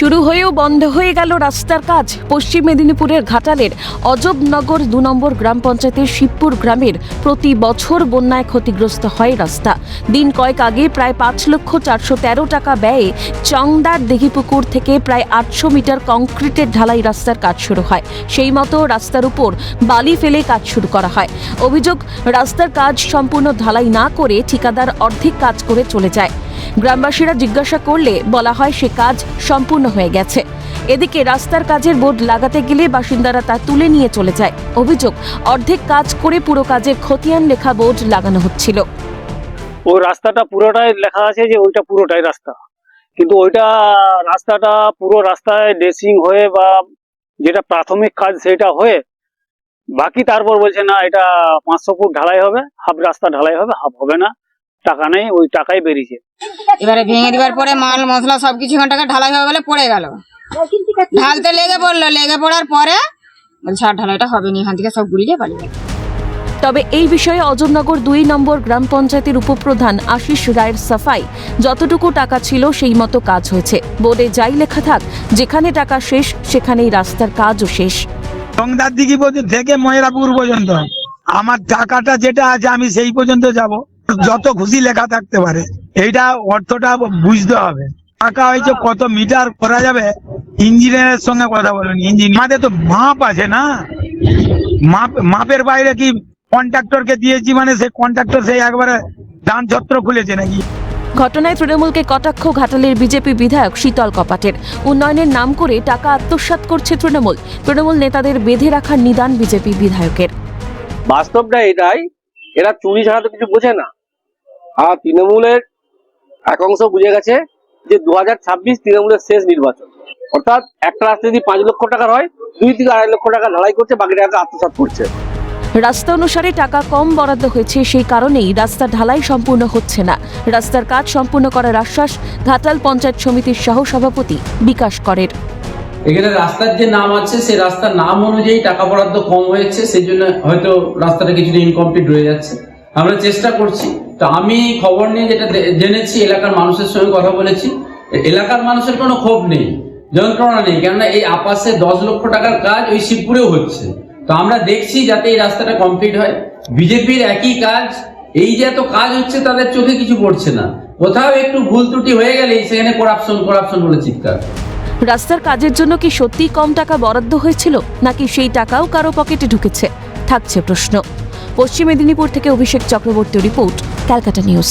শুরু হয়েও বন্ধ হয়ে গেল রাস্তার কাজ। পশ্চিম মেদিনীপুরের ঘাটালের অজবনগর 2 নম্বর গ্রাম পঞ্চায়েতের শিবপুর গ্রামের প্রতি বছর বন্যায় ক্ষতিগ্রস্ত হয় রাস্তা। দিন কয়েক আগে প্রায় 5,413,000 টাকা ব্যয়ে চংদার দিঘিপুকুর থেকে প্রায় 800 মিটার কংক্রিটের ঢালাই রাস্তার কাজ শুরু হয়। সেই মতো রাস্তার উপর বালি ফেলে কাজ শুরু করা হয়। অভিযোগ, রাস্তার কাজ সম্পূর্ণ ঢালাই না করে ঠিকাদার অর্ধেক কাজ করে চলে যায়। গ্রামবাসীরা জিজ্ঞাসা করলে বলা হয় সে কাজ সম্পূর্ণ হয়ে গেছে। এদিকে রাস্তার কাজের বোর্ড লাগাতে গেলে বাসিন্দারা তা তুলে নিয়ে চলে যায়। অভিযোগ, অর্ধেক কাজ করে পুরো কাজের খতিয়ান লেখা বোর্ড লাগানো হচ্ছিল। ওই রাস্তাটা পুরোটাই লেখা আছে যে ওইটা পুরোটাই রাস্তা, কিন্তু ওইটা রাস্তাটা পুরো রাস্তায় ড্রেসিং হয়ে বা যেটা প্রাথমিক কাজ সেটা হয়ে বাকি তারপর বলছে না এটা 500 ফুট ঢালাই হবে, হাফ রাস্তা ঢালাই হবে, হাফ হবে না, টাকা নেই, ওই টাকাই বেরিয়েছে। এবারে ভেঙে দেওয়ার পরে মাল মশলা সবকিছু টাকা ঢালাই হয়ে গেলে পড়ে গেল, ঢালতে লেগে পড়লো, লেগে পড়ার পরে বলছে আর ঢালাইটা হবে না, এখান থেকে সব গুলিয়ে পালিয়ে। তবে এই বিষয়ে অজবনগর 2 নম্বর গ্রাম পঞ্চায়েতের উপপ্রধান আশিস রায়ের সাফাই, যতটুকু টাকা ছিল সেই মতো কাজ হয়েছে। বোর্ডে যাই লেখা থাক, যেখানে টাকা শেষ সেখানেই রাস্তার কাজও শেষ। চংদার দিঘি থেকে ময়রাপুর পর্যন্ত আমার টাকাটা যেটা আছে আমি সেই পর্যন্ত যাব, যত খুশি লেখা থাকতে পারে, এইটা অর্থটা বুঝতে হবে। টাকা হয়েছে কত মিটার করা যাবে, ইঞ্জিনিয়ারের সঙ্গে কথা বলুন। ইঞ্জিন আমাদের তো মাপ আছে না, মাপের বাইরে কি কন্ট্রাক্টরকে দিয়েছি মানে সেই কন্ট্রাক্টর সেই একবারে দান ছত্র খুলেছে নাকি? ঘটনায় তৃণমূলকে কটাক্ষ ঘাটালের বিজেপি বিধায়ক শীতল কপাটের। উন্নয়নের নাম করে টাকা আত্মসাৎ করছে তৃণমূল নেতাদের বেঁধে রাখার নিদান বিজেপি বিধায়কের। বাস্তবটা এটাই, এরা চুরি ছাড়া তো কিছু বোঝে না। আর তৃণমূলের এক অংশ বুঝে গেছে যে 2026 তৃণমূলের শেষ নির্বাচন, অর্থাৎ একটা রাস্তা যদি 5 লক্ষ টাকার হয়, 2 থেকে 2.5 লক্ষ টাকা ঢালাই করছে, বাকি টাকা আত্মসাৎ করছে। রাস্তা অনুসারে টাকা কম বরাদ্দ হয়েছে, সেই কারণেই রাস্তা ঢালাই সম্পূর্ণ হচ্ছে না। রাস্তার কাজ সম্পূর্ণ করার আশ্বাস ঘাটাল পঞ্চায়েত সমিতির সহ সভাপতি বিকাশ করের। এখানে রাস্তার যে নাম আছে সেই রাস্তার নাম অনুযায়ী টাকা বরাদ্দ কম হয়েছে, সেই জন্য হয়তো রাস্তাটা কিছুটা ইনকমপ্লিট রয়ে যাচ্ছে। আমরা চেষ্টা করছি। তো আমি খবর নিয়ে যেটা জেনেছি, এলাকার মানুষের সঙ্গে কথা বলেছি, এলাকার মানুষের কোনো ক্ষোভ নেই, যন্ত্রণা নেই, কেননা এই আপাশে 10 লক্ষ টাকার কাজ ওই শিবপুরেও হচ্ছে। তো আমরা দেখছি যাতে এই রাস্তাটা কমপ্লিট হয়। বিজেপির একই কাজ, এই যে এত কাজ হচ্ছে তাদের চোখে কিছু পড়ছে না, কোথাও একটু ভুল ত্রুটি হয়ে গেলেই সেখানে করাপশন বলে চিৎকার। রাস্তার কাজের জন্য কি সত্যিই কম টাকা বরাদ্দ হয়েছিল, নাকি সেই টাকাও কারো পকেটে ঢুকেছে, থাকছে প্রশ্ন। পশ্চিম মেদিনীপুর থেকে অভিষেক চক্রবর্তী রিপোর্ট, ক্যালকাটা নিউজ।